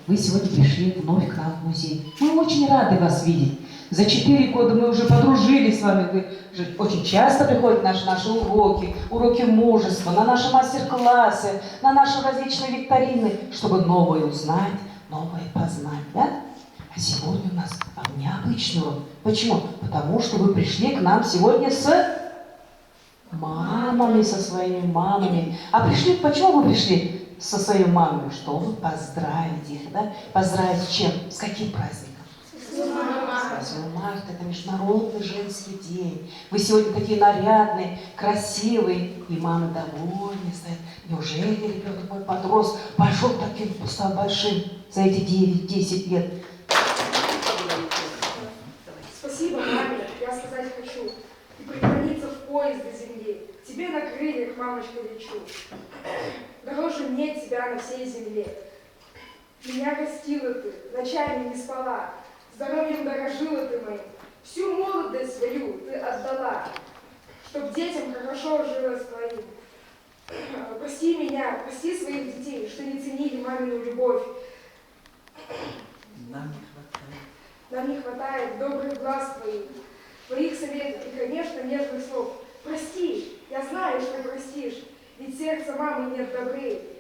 Вы сегодня пришли вновь к нам в музей. Мы очень рады вас видеть. За 4 года мы уже подружились с вами. Вы же очень часто приходите на наши уроки, уроки мужества, на наши мастер-классы, на наши различные викторины, чтобы новое узнать, новое познать, да? А сегодня у нас необычный урок. Почему? Потому что вы пришли к нам сегодня с мамами, со своими мамами. А пришли, почему вы пришли со своей мамой? Чтобы поздравить их, да? Поздравить с чем? С каким праздником? С 8 марта. Это Международный женский день. Вы сегодня такие нарядные, красивые, и мамы довольны стоят. Неужели ребенок мой подрос, пошел таким, стал большим за эти 9-10 лет? Спасибо, маме, я сказать хочу. И преклониться в пояс до земли. Тебе на крыльях, мамочка, лечу. Дороже мне тебя на всей земле. Меня растила ты, ночами не спала. Здоровьем дорожила ты моим. Всю молодость свою ты отдала, чтоб детям хорошо жилось твоим. Прости меня, прости своих детей, что не ценили мамину любовь. Нам не хватает добрых глаз твоих советов и, конечно, нежных слов. Прости, я знаю, что простишь, ведь сердца мамы нет добрей.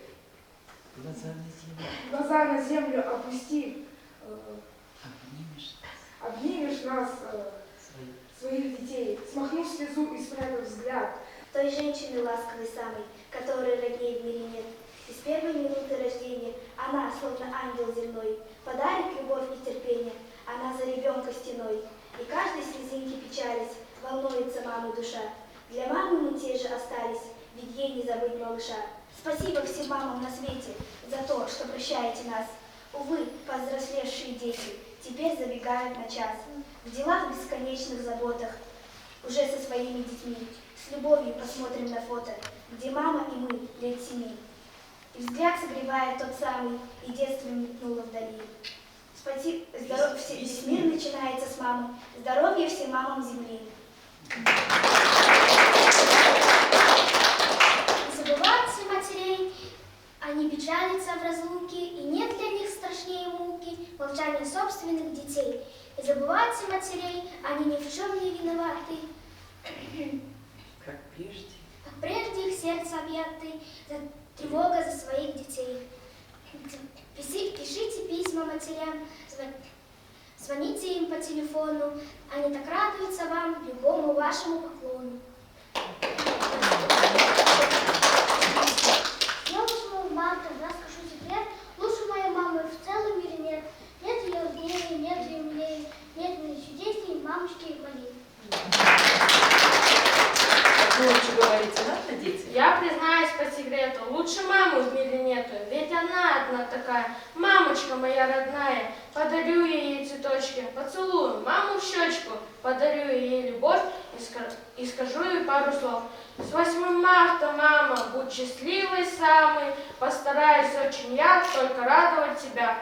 Глаза на землю опусти. Обнимешь нас, своих детей, смахнув слезу и спрятав взгляд. Той женщины ласковой самой, которой родней в мире нет. И с первой минуты рождения она, словно ангел земной, подарит любовь и терпение. Она за ребенка стеной. И каждой слезинки печались, волнуется мамы душа. Для мамы мы те же остались, ведь ей не забыть малыша. Спасибо всем мамам на свете за то, что прощаете нас. Увы, повзрослевшие дети теперь забегают на час. В делах бесконечных заботах, уже со своими детьми. С любовью посмотрим на фото, где мама и мы лет 7. И взгляд согревает тот самый, и детство мелькнуло вдали. Весь мир начинается с мамы. Здоровья всем мамам земли. Не забывают все матерей, они печалятся в разлуке, и нет для них страшнее муки молчания собственных детей. И забывают все матерей, они ни в чем не виноваты. Как прежде. Как прежде их сердце объяты, тревога за своих детей. Пишите письма матерям, звоните им по телефону, они так радуются вам, любому вашему поклону. Я уж мамка, расскажу секрет, лучше моей мамы в целом мире нет. Нет ее роднее, нет ее умнее, нет мне чудесней мамочки и Марии. Лучше говорите, да, дети? Я признаюсь по секрету, лучше мамы в мире нету, ведь она одна такая, мамочка моя родная. Подарю я ей цветочки, поцелую маму в щечку, подарю я ей любовь и скажу ей пару слов. С 8 марта, мама, будь счастливой самой, постараюсь очень я только радовать тебя.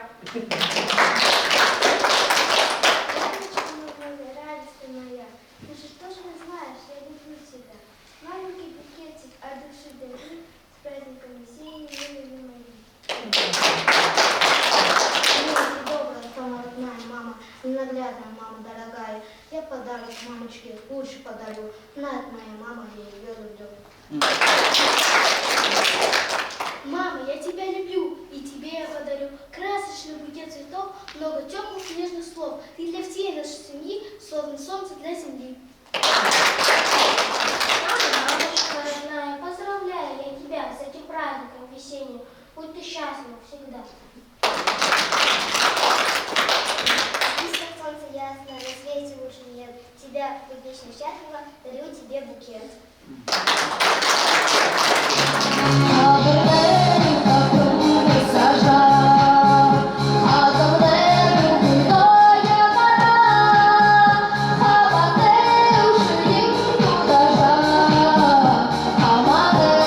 Радость моя, ты же тоже знаешь, я люблю тебя. Маленький букетик от души дарю, с праздником весенней, милые мои. Милая, добрая, самая родная мама, ненаглядная мама дорогая, я подарок мамочке лучше подарю. Знает моя мама, я ее люблю. Мама, я тебя люблю, и тебе я подарю красочный букет цветов, много теплых нежных слов. Ты для всей нашей семьи, словно солнце для земли. Мамочка родная, поздравляю я тебя с этим праздником весенним. Будь ты счастлива всегда. Как солнце ясно, на свете лучше нет. Тебя, будь вечно счастлива, дарю тебе букет. Amada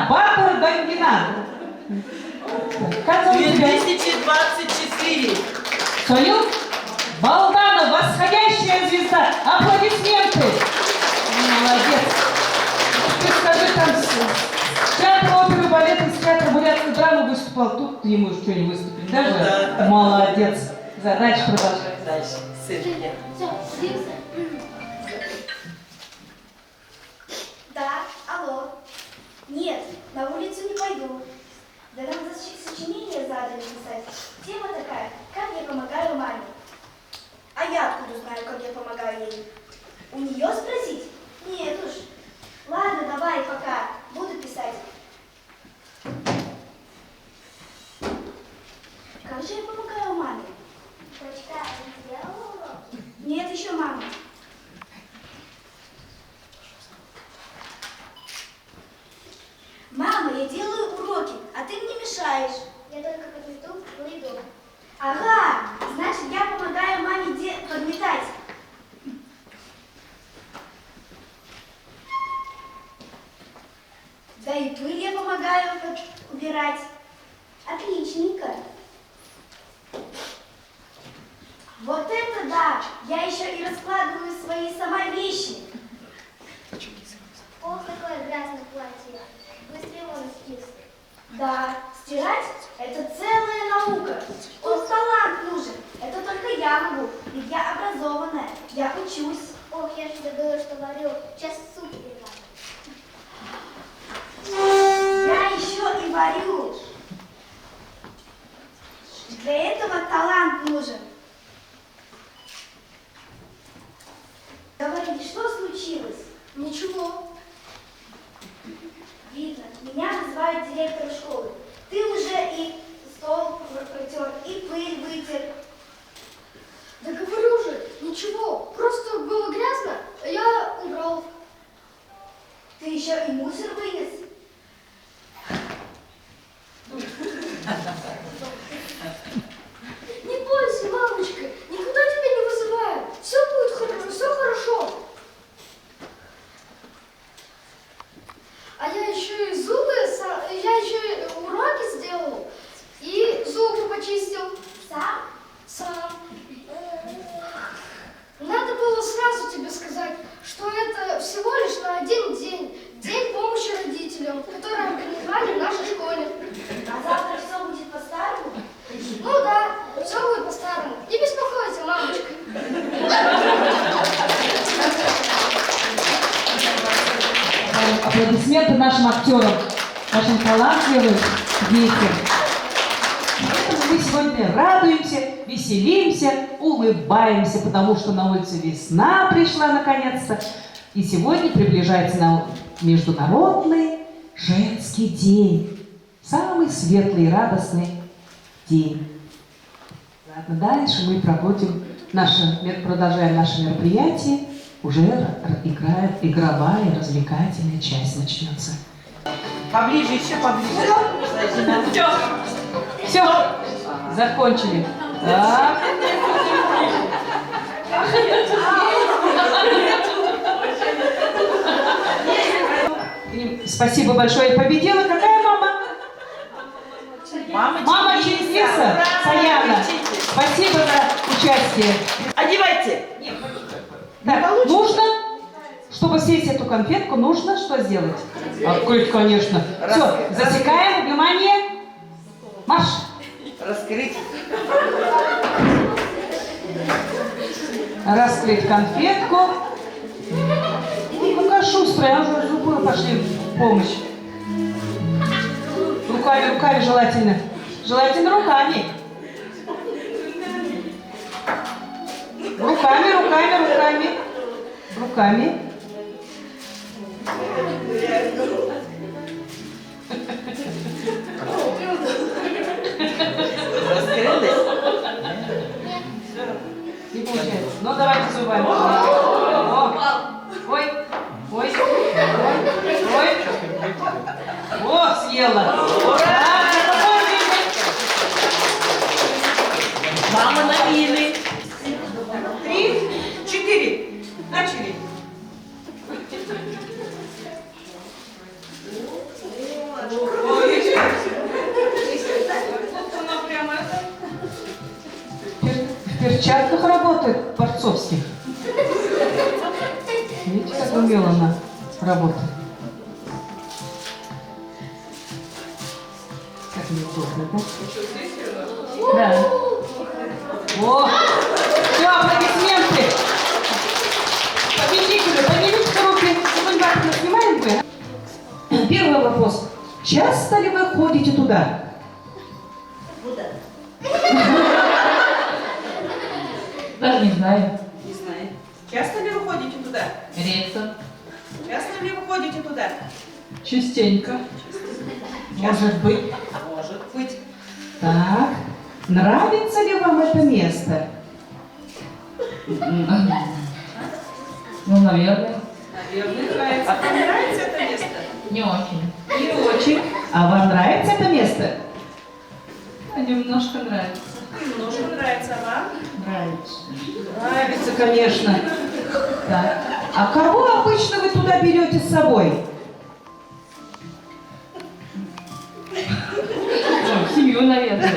Баттер Дангина. Как зовут тебя? 2024. Соню? Балданов, восходящая звезда. Аплодисменты. Молодец. Ты скажи, там с театра оперы, балета, с театра бурятской драмы выступал. Тут ты ему что не выступить, даже? Да. Молодец. Задача продолжай. Дальше. Сын. Все, садимся. Да, алло. Нет, на улицу не пойду. Да нам сочинение задали писать. Тема такая, как я помогаю маме. А я откуда знаю, как я помогаю ей? У нее спросить? Нет уж. Ладно, давай, пока. Буду писать. Как же я помогаю маме? Дочка, ты сделала урок? Нет, еще мама. Мама, я делаю уроки, а ты мне мешаешь. Я только подмету, выйду. Ага, значит, я помогаю маме подметать. Да и пыль я помогаю убирать. Отличненько. Вот это да! Я еще и раскладываю свои сама вещи. Ох, какое грязное платье. Быстрее его скис. Да, стирать – это целая наука. Тут талант нужен. Это только я могу, ведь я образованная, я учусь. Ох, я же забыла, что варю. Сейчас суп переварю. Я еще и варю. Для этого талант нужен. Говори, что случилось? Ничего. Видно, меня называют директором школы. Ты уже и стол протер, и пыль вытер. Да говорю же, ничего. Просто было грязно, а я убрал. Ты еще и мусор вынес. Не бойся, мамочка, никуда тебя не вызывают. Все будет хорошо, все хорошо. А я еще и я еще и уроки сделал и зубы почистил. Сам? Сам. Надо было сразу тебе сказать, что это всего лишь на один день. День помощи родителям, который организовали в нашей школе. А завтра все будет по-старому? Ну да, все будет по-старому. Не беспокойся, мамочка. Аплодисменты нашим актерам, нашим талантливым детям. Поэтому мы сегодня радуемся, веселимся, улыбаемся, потому что на улице весна пришла наконец-то. И сегодня приближается нам Международный женский день. Самый светлый и радостный день. Ладно, дальше мы продолжаем наше мероприятие. Уже игровая, развлекательная часть начнется. Поближе, еще поближе. Все, закончили. Так. Спасибо большое. Победила какая мама? Мама Чересница Ура! Саяна. Кричите. Спасибо за участие. Одевайте. Так, нужно, чтобы съесть эту конфетку, нужно что сделать? Открыть, конечно. Все, засекаем, внимание. Марш. Раскрыть. Раскрыть конфетку. Ну, какая шустрая, уже рукой пошли в помощь. Руками желательно. Желательно руками. Руками. Раскрылись. Не получается. Ну, давайте зубами. О. Ой. О, съела. Мама набили. 3, 4. Начали. перчатках работает, борцовских. Видите, как умело она работает. Как неудобно, да? Да. О! Все, аплодисменты! Победители, поднимите руки. Мы внимательно снимаем вы. Первый вопрос. Часто ли вы ходите туда? Куда? Даже не знаю. Не знаю. Часто ли вы ходите туда? Редко. Часто ли вы ходите туда? Частенько. Может быть. Может быть. Так. Нравится ли вам это место? Ну, наверное. Наверное, нравится. А вам нравится это место? Не очень. Не очень. А вам нравится это место? Немножко нравится. Немножко нравится, а вам? Нравится. Нравится, конечно. Так. А кого обычно вы туда берете с собой? Семью, наверное.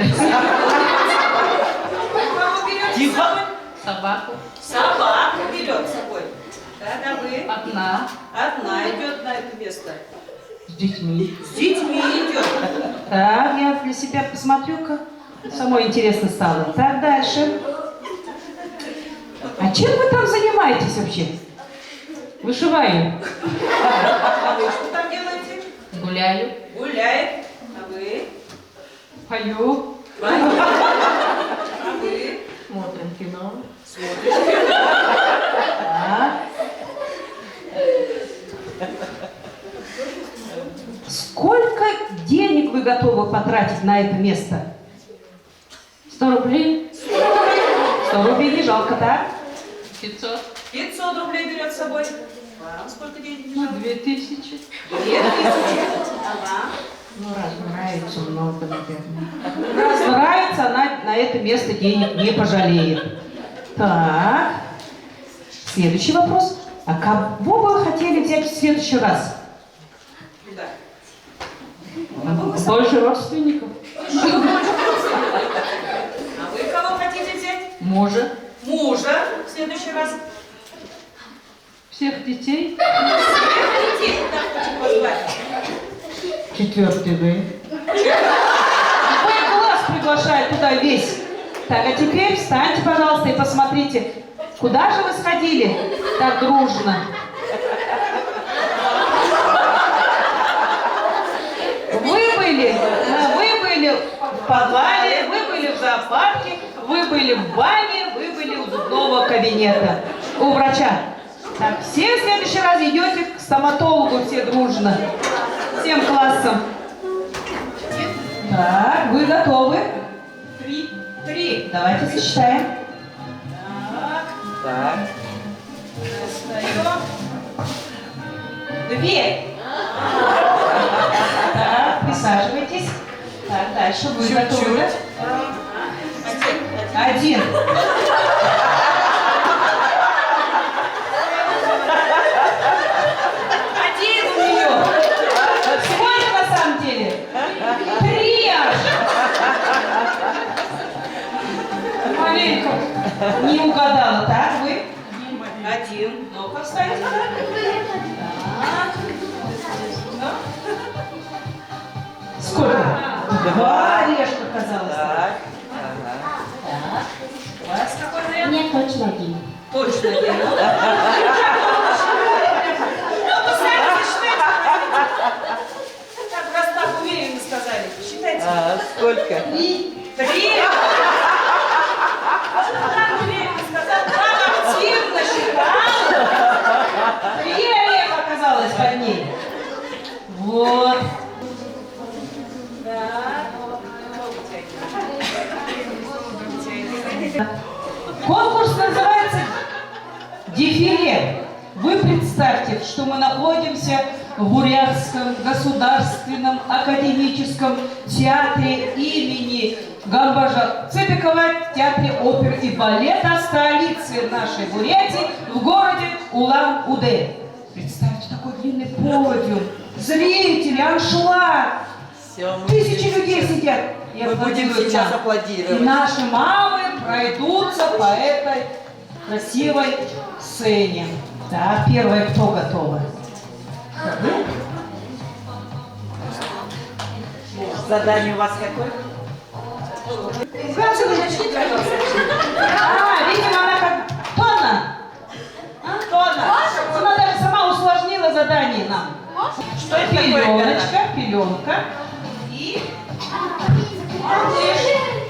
Кого берете с Тихо. собой? Собаку. Собаку берет с собой. Да, вы? Одна. Одна идет на это место. С детьми. С детьми идет. Так, я для себя посмотрю-ка. Самой интересно стало. Так, дальше. А чем вы там занимаетесь вообще? Вышиваю. А вы что там делаете? Гуляю. Гуляет. А вы? Пою. А вы? Смотрим кино. Смотрите. Так. Сколько денег вы готовы потратить на это место? 100 рублей? 100 рублей не жалко, так? 500. 500 рублей берет с собой. Вам сколько денег не жалко? 2000. 2000. А вам? Ну, раз нравится, много, наверное. Раз нравится, она на это место денег не пожалеет. Так. Следующий вопрос. А кого бы вы хотели взять в следующий раз? Куда? Больше родственников. А вы кого хотите взять? Мужа. Мужа в следующий раз. Всех детей. Всех детей куда хотите позвать? 4 вы. Мой класс приглашает туда весь. Так, а теперь встаньте, пожалуйста, и посмотрите, куда же вы сходили так дружно? Вы были в подвале, вы были в зоопарке, вы были в бане, вы были у зубного кабинета, у врача. Так, все в следующий раз идете к стоматологу все дружно, всем классом. Так, вы готовы? 3. Давайте сосчитаем. Так. Достаем. 2. Так, присаживайтесь. Так, дальше вы готовы. Один. Один у нее. Сколько на самом деле? 3 аж. Маленько не угадала, так? Вы? 1. Ну-ка, встаньте. Так. Сколько? 2 орешка оказалось. Так. Так. У вас какой вариант? Нет, точно один. Точно нет. Ну, вы сами посчитайте. Так, раз так уверенно сказали, посчитайте. Сколько? 3. Так уверенно сказал, так активно считал. 3 ореха оказалось под ней. Вот. Конкурс называется «Дефиле». Вы представьте, что мы находимся в Бурятском государственном академическом театре имени Гамбажа Цепикова, театре оперы и балета столицы нашей Бурятии в городе Улан-Удэ. Представьте, такой длинный подиум, зрители, аншлаг. Все, Тысячи людей сидят. И Мы будем аплодируют сейчас нам. аплодировать. И наши мамы пройдутся по этой красивой сцене. Да, первая кто готова? Вы? Задание у вас какое? Видимо, она как... Кто она? Кто она? Она даже сама усложнила задание нам. Что это такое? Пеленка.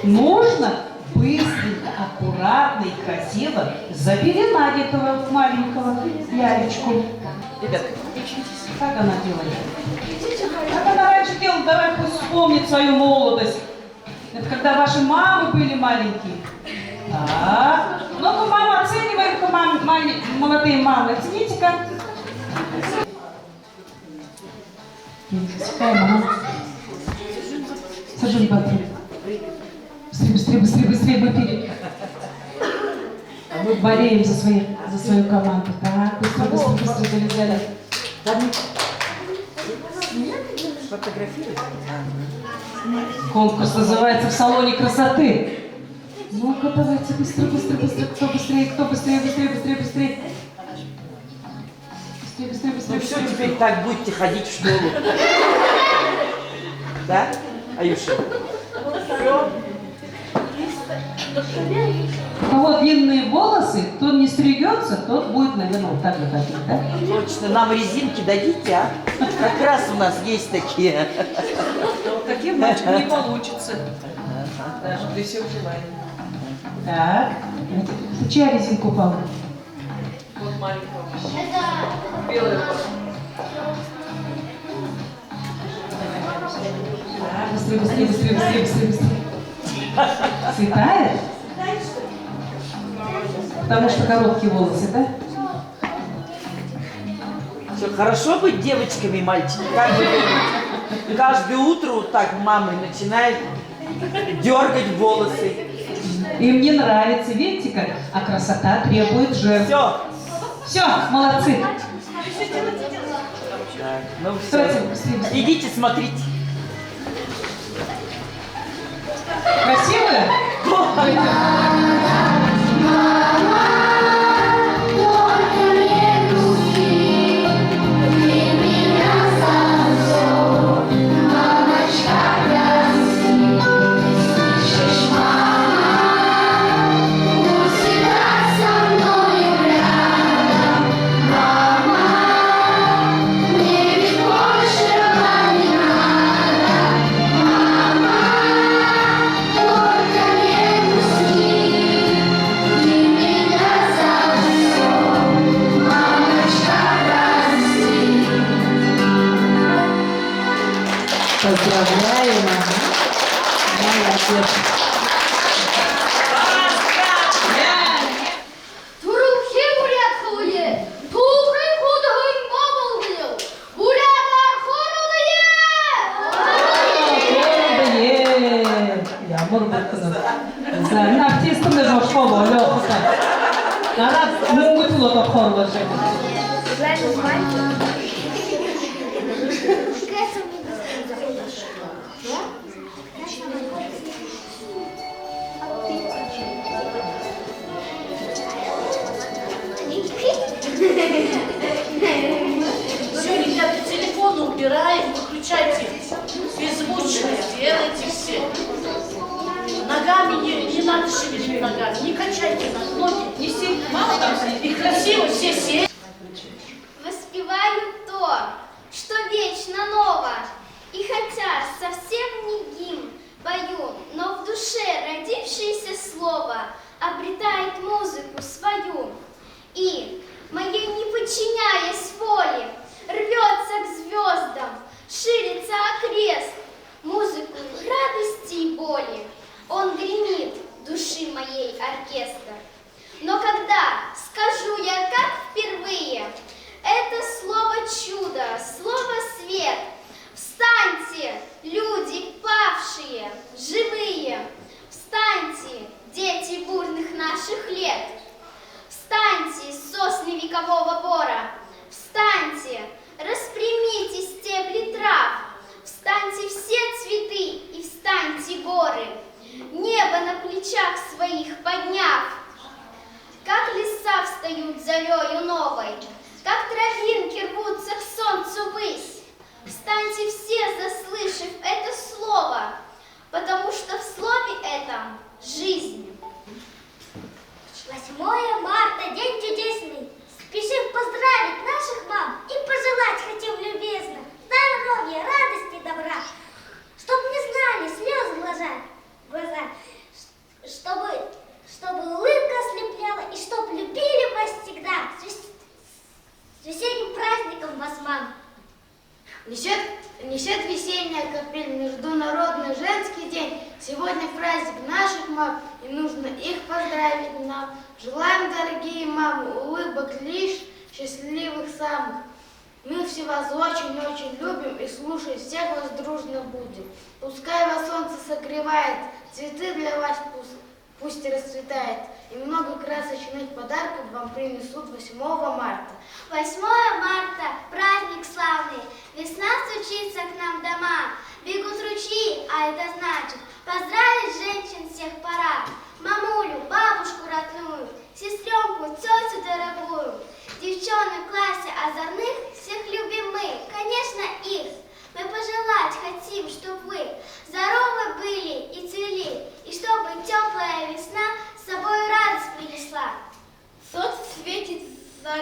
И нужно быстренько, аккуратно и красиво запеленать этого маленького лялечку. Ребят, Как она делает? Как она раньше делала? Давай пусть вспомнит свою молодость. Это когда ваши мамы были маленькие. Так. Ну-ка, мама, оцениваем, молодые мамы. Оцените-ка. Какая мама? Сажу батарею. Быстрее, мы Мы болеем за свою команду. Так, быстро залезали. Фотографируй. Конкурс называется «В салоне красоты». Ну-ка, давайте, быстро. Кто быстрее. Ну все, теперь так будете ходить в школу. Да, Аюша? У кого длинные волосы, кто не стригется, тот будет, наверное, вот так же ходить, да? Точно, нам резинки дадите, а? Как раз у нас есть такие. Вот таким мальчиком не получится. Даже при всем желании. Так, ты чья резинка упала? Вот маленького. Белая упала. Быстрее. Цветает? Потому что короткие волосы, да? Что, хорошо быть девочками и мальчиками? Как вы думаете? Каждое утро вот так мамы начинает дергать волосы. Им не нравится, видите как? А красота требует жертв. Все. Все, молодцы. Так, ну Давайте, все. быстрее. Идите, смотрите. Красивая? Поздравляю, мама. Молодец. Турукши бурят хуле, тухры худагын бабылгыл, бурядар хорулые! Yağmur bakınız. Sen artistim de hoş baba yok. Nara mumutlu da korulacak. Все, ребята, телефоны убираем, выключайте. Беззвучно делайте все. Ногами не надо шевелить ногами, не качайте ноги, не сильно, мало там, и красиво все сели. Воспеваю то, что вечно ново, и хотя совсем не гимн пою, но в душе родившееся слово обретает музыку свою. И, моей не подчиняясь воле, рвется к звездам, ширится окрест, музыку радости и боли. Он гремит души моей оркестр. Но когда скажу я как впервые, это слово чудо, слово свет. Встаньте, люди павшие, живые, встаньте, дети бурных наших лет. Встаньте, сосны векового бора, встаньте, распрямите стебли трав, встаньте все рождения капель, Международный женский день. Сегодня праздник наших мам, и нужно их поздравить нам. Желаем, дорогие мамы, улыбок лишь, счастливых самых. Мы все вас очень-очень любим и слушать всех вас дружно будем. Пускай вас солнце согревает, цветы для вас пусть расцветает, и много красочных подарков вам принесут 8 марта. 8 марта – праздник славный, весна стучится к нам в дома, бегут ручьи, а это значит поздравить женщин всех пора. Мамулю, бабушку родную, сестренку, тетю дорогую, девчонок в классе озорных, всех любим мы, конечно, их. Мы пожелать хотим, чтобы вы здоровы были и цвели, и чтобы теплая весна с собой радость принесла. Солнце светит за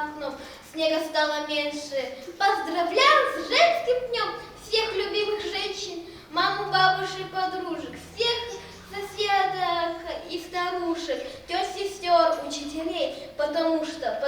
окном, снега стало меньше. Поздравляю с женским днем всех любимых женщин, маму, бабушек, подружек, всех соседок и старушек, тет, сестер, учителей, потому что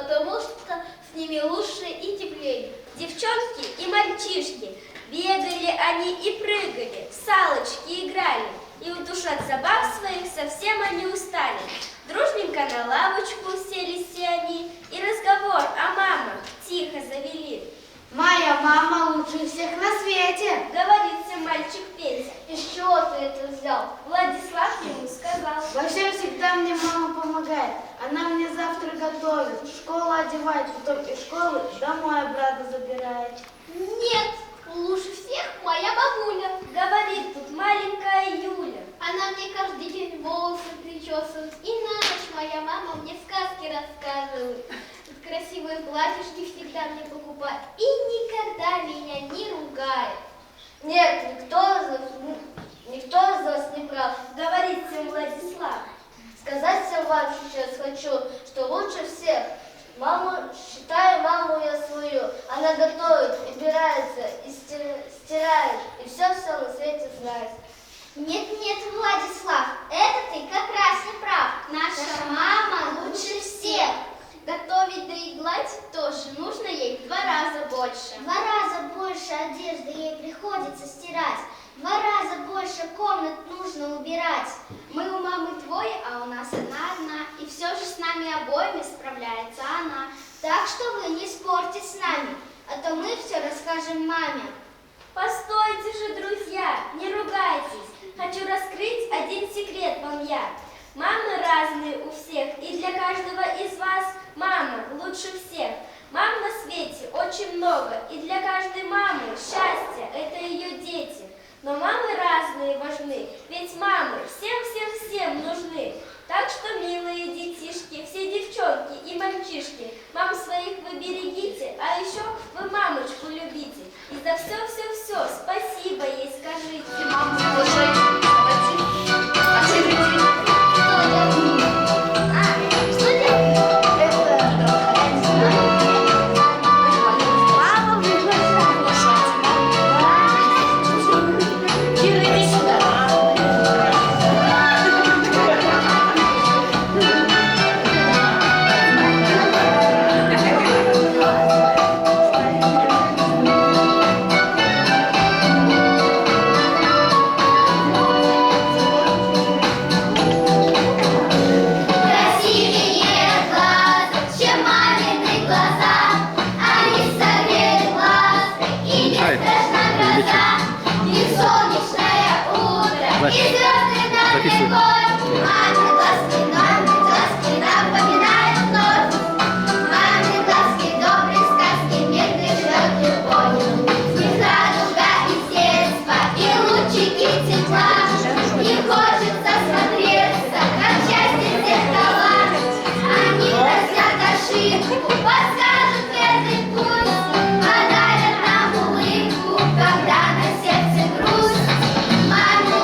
с ними лучше и теплее. Девчонки и мальчишки, бегали они и прыгали, в салочки играли, и вот уж от забав своих совсем они устали. Дружненько на лавочку уселись все они, и разговор о мамах тихо завели. Моя мама лучше всех на свете. Говорит всем мальчик Петя. Из чего ты это взял? Владислав ему сказал. Во всем всегда мне мама помогает. Она мне завтрак готовит, в школу одевает, потом из школы домой обратно забирает. Нет, лучше всех моя бабуля, говорит тут маленькая Юля. Она мне каждый день волосы причесывает, и на ночь моя мама мне сказки рассказывает. Красивые платьишки всегда мне покупает и никогда меня не ругает. Нет, никто из вас не прав, говорит всем Владислав. Сказать всем вам сейчас хочу, что лучше всех. Считаю маму я свою. Она готовит, убирается, и стирает, и все на свете знает. Нет, Владислав, это ты как раз не прав. Наша мама лучше всех. Готовить да и гладить тоже нужно ей в 2 раза больше. В 2 раза больше одежды ей приходится стирать. В 2 раза больше комнат нужно убирать. Мы у мамы двое, а у нас одна. И все же с нами обоими справляется она. Так что вы не спорьте с нами, а то мы все расскажем маме. Постойте же, друзья, не ругайтесь. Хочу раскрыть один секрет вам я. Мамы разные у всех, и для каждого из вас мама лучше всех. Мам на свете очень много, и для каждой мамы счастье – это ее дети. Но мамы разные важны, ведь мамы всем нужны. Так что, милые детишки, все девчонки и мальчишки, мам своих вы берегите, а еще вы мамочку любите. И за все спасибо ей скажите. Мама, слушай, Когда на сердце грусть, мамины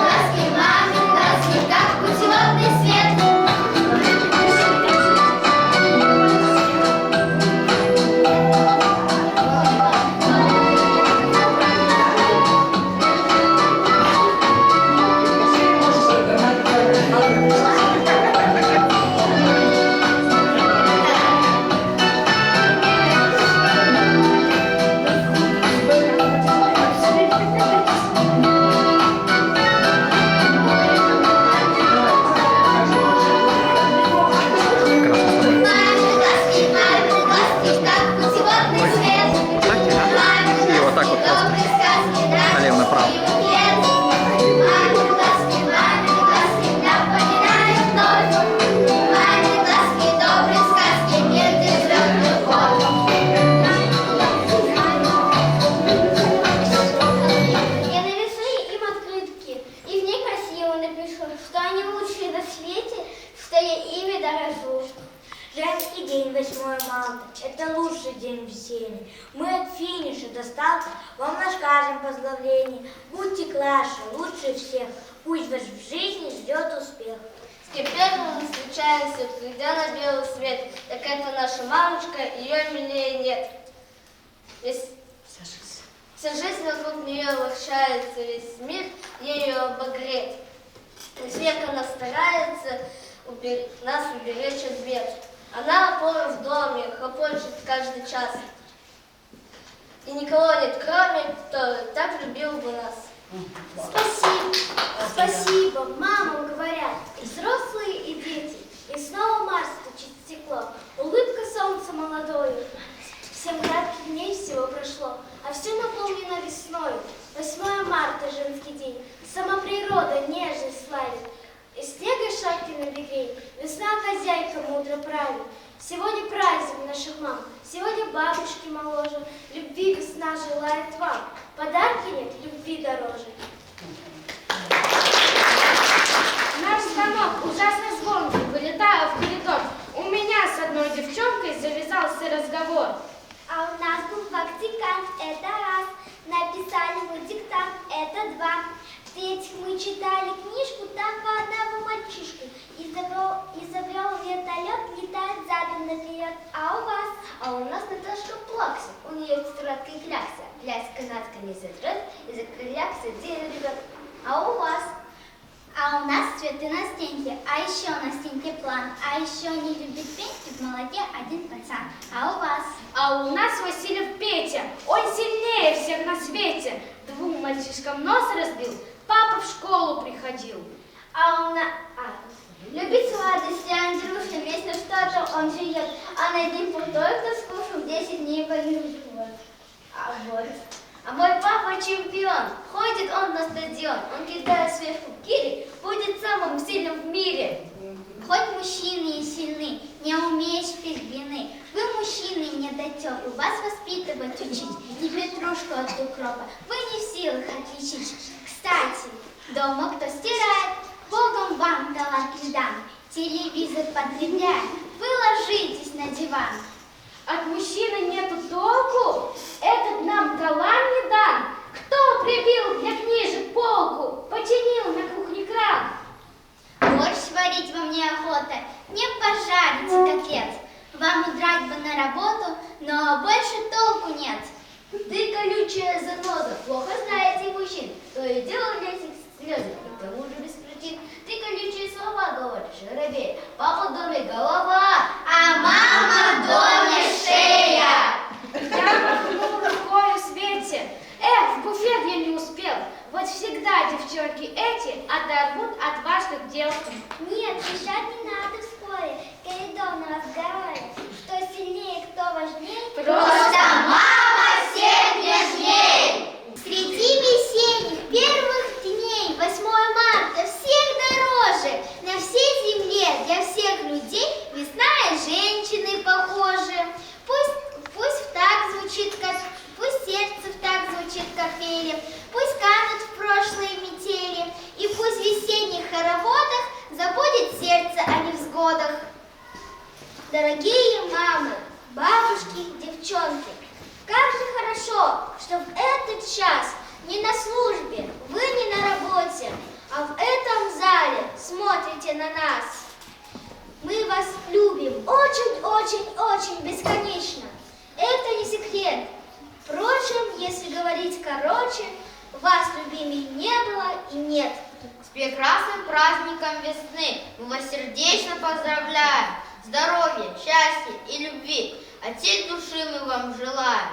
глазки, как Малта, это лучший день веселья. Мы от финиша до старта вам расскажем поздравления. Будьте классы, лучше всех, пусть вас в жизни ждет успех. Теперь мы встречаемся, придя на белый свет. Так это наша мамочка, ее милее нет. Вся жизнь вокруг нее вращается, весь мир ею обогрет. Век она старается нас уберечь от бед. Она опора в доме, хлопочет каждый час. И никого нет, кроме, кто так любил бы нас. Спасибо, спасибо, мамам говорят, и взрослые, и дети. И снова Марс стучит в стекло, улыбка солнца молодою. 7 кратких дней всего прошло, а все наполнено весной. 8 марта, женский день, сама природа нежность славит. Из снега шапки набегай, весна хозяйка мудро правит. Сегодня праздник наших мам, сегодня бабушки моложе. Любви весна желает вам, подарки нет, любви дороже. Наш станок ужасно звонкий, вылетая в коридор. У меня с одной девчонкой завязался разговор. А у нас был практикант, это раз. Написали мы диктант, это 2. В-третьих, мы читали книжку, там по одному мальчишку. Изобрел вертолет, летает задом наперед. А у вас? А у нас Наташка Плакса, у нее тетрадка и клякса. Клясь канатка не сотрет, из-за клякса дерево ребят. А у вас? А у нас цветы на стенке, а еще на стенке план, а еще не любит пеньки в молоке один пацан. А у вас? А у нас Васильев Петя, он сильнее всех на свете. 2 мальчишкам нос разбил, папа в школу приходил. А у нас... Любит сладости, Андрюша, вечно что-то он жует, а на день пустой, кто скушал 10 дней полюбит живот. А мой папа чемпион, ходит он на стадион, он кидает сверху гири, будет самым сильным в мире. Хоть мужчины и сильны, не умеешь пить вины. Вы мужчины недотепы, вас воспитывать учить. Не петрушку от укропа, вы не в силах отличить. Кстати, дома кто стирает, Богом вам талант не дан. Телевизор потребляет, вы ложитесь на диван. От мужчины нету толку, этот нам талант не дан. Кто прибил для книжек полку, починил на кухне кран? Борщ варить вам неохота, не пожарите котлет. Вам удрать бы на работу, но больше толку нет. Ты колючая заноза, плохо знаете мужчин, то и дело лезет слезы, и к тому же без причин. Ты колючие слова говоришь, робей, папа в доме голова, А мама в доме шея. Я махнул рукой в свете. В буфет я не успел. Вот всегда девчонки эти оторвут от важных дел. Нет, решать не надо вскоре. Коридор на разговоре. Что сильнее, кто важнее. Просто мама всех нежней. Среди весенних первых дней 8 марта всех дороже. На всей земле для всех людей весна и женщины похожи. Пусть в так звучит, пусть сердце в так звучит капели, пусть канут в прошлые метели, и пусть в весенних хороводах забудет сердце о невзгодах. Дорогие мамы, бабушки, девчонки, как же хорошо, что в этот час не на службе, вы не на работе, а в этом зале смотрите на нас. Мы вас любим очень-очень-очень бесконечно. Это не секрет. Впрочем, если говорить короче, вас любимей не было и нет. С прекрасным праздником весны мы вас сердечно поздравляем. Здоровья, счастья и любви от всей души мы вам желаем.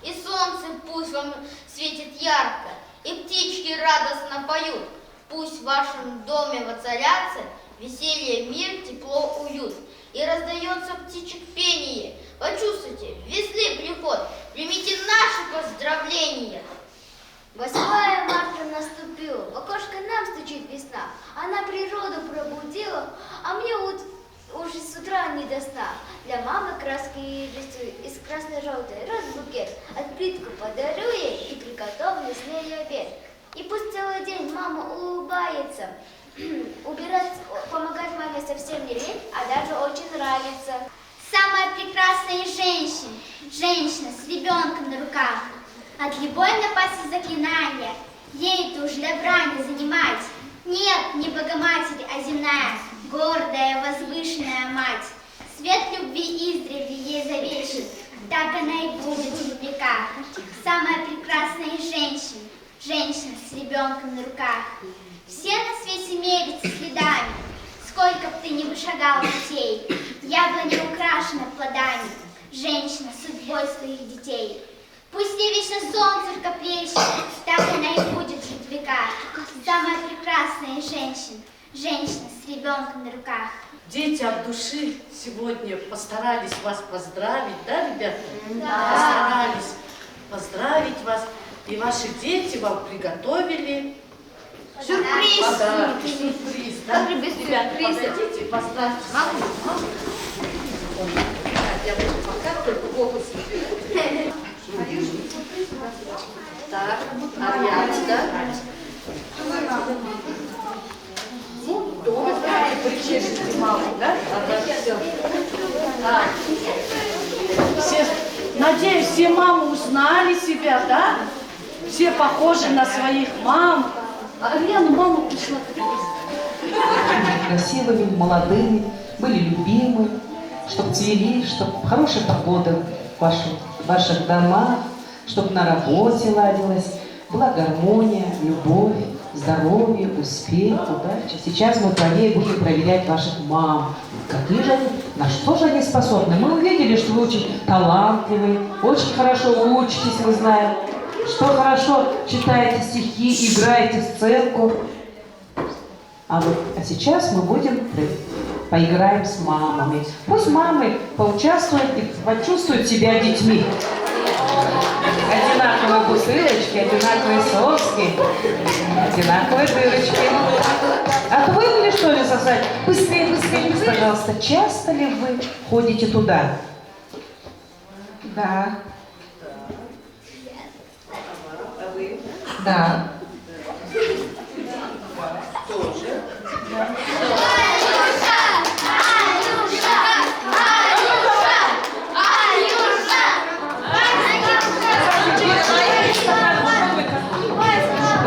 И солнце пусть вам светит ярко, и птички радостно поют. Пусть в вашем доме воцарятся веселье, мир, тепло, уют. И раздается птичек пение. Почувствуйте весны приход, примите наши поздравления. 8 марта наступило, в окошко нам стучит весна. Она природу пробудила, а мне уже с утра не до сна. Для мамы краски рисую из красно-желтой роз букет. Открытку подарю ей и приготовлю с ней обед. И пусть целый день мама улыбается. Убирать, помогать маме совсем не лень, а даже очень нравится. Самое прекрасное прекрасная женщина, женщина с ребенком на руках. От любой напасти заклинания, ей-то уж добра не занимать. Нет, не Богоматери, а земная, гордая, возвышенная мать. Свет любви издревле ей завещен, так она и будет в веках. Самая прекрасная женщина, женщина с ребенком на руках. Все на свете мерятся следами, сколько б ты ни вышагал путей. Яблоня украшена плодами, женщина судьбой своих детей. Пусть ей вечно солнце рукоплещет, так она и будет жить в веках. Самая прекрасная женщина, женщина с ребенком на руках. Дети от души сегодня постарались вас поздравить, да, ребята? Да. Постарались поздравить вас. И ваши дети вам приготовили Сюрприз. подарок, сюрприз. Да? Ребята, погодите, поставьте маму. Я буду пока только фокус. Так, Арьяна, да? Причешите маму, да? Так. Все, надеюсь, все мамы узнали себя, да? Все похожи на своих мам. А Арьяну мама пришла Красивыми, молодыми, были любимы, чтобы цвели, чтобы хорошая погода в ваших домах, чтобы на работе ладилась, была гармония, любовь, здоровье, успех, удача. Сейчас мы будем проверять ваших мам. Какие же они, на что же они способны? Мы увидели, что вы очень талантливые, очень хорошо учитесь, мы знаем, что хорошо читаете стихи, играете сценку. А сейчас мы поиграем с мамами. Пусть мамы поучаствуют и почувствуют себя детьми. Одинаковые бутылочки, одинаковые соски, одинаковые дырочки. Отвыкли, что ли, сосать? Быстрее, быстрее, пожалуйста. Часто ли вы ходите туда? Да. А вы? Да. Тоже. Да.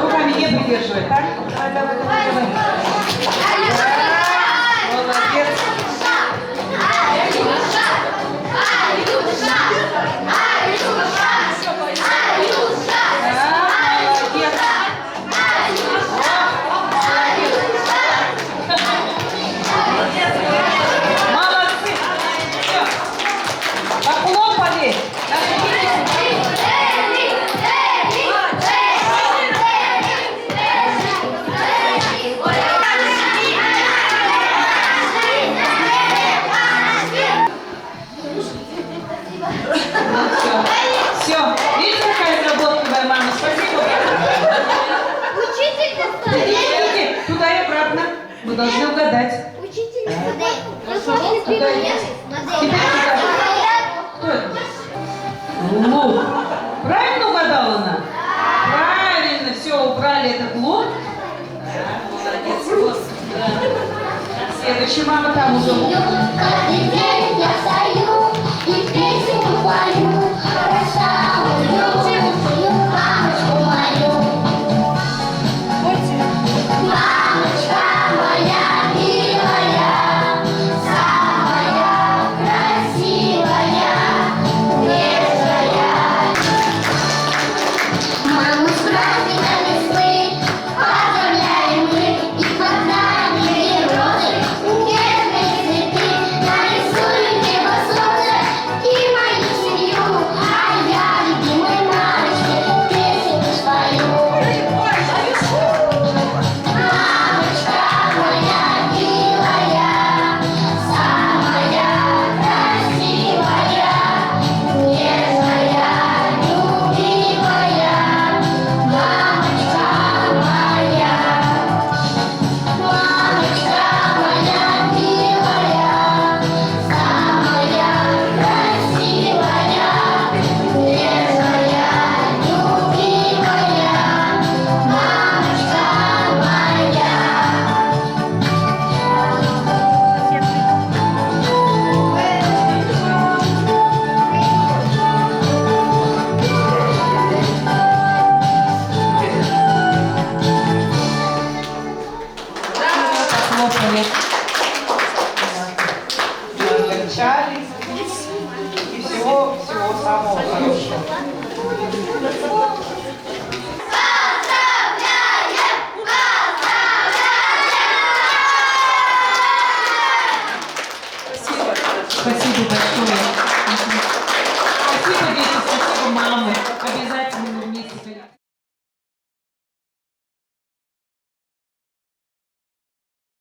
Руками не придерживай, так? Давай. Молодец. Молодцы. Все. Похлопали. Все. Видите, какая заботливая мама? Спасибо. Учительница! Идите туда и обратно. Вы должны угадать. Учительница! Туда идите. Теперь туда. Кто это? Лук. Правильно угадала она? Правильно. Все, убрали этот лук. Молодец. Следующая мама там уже.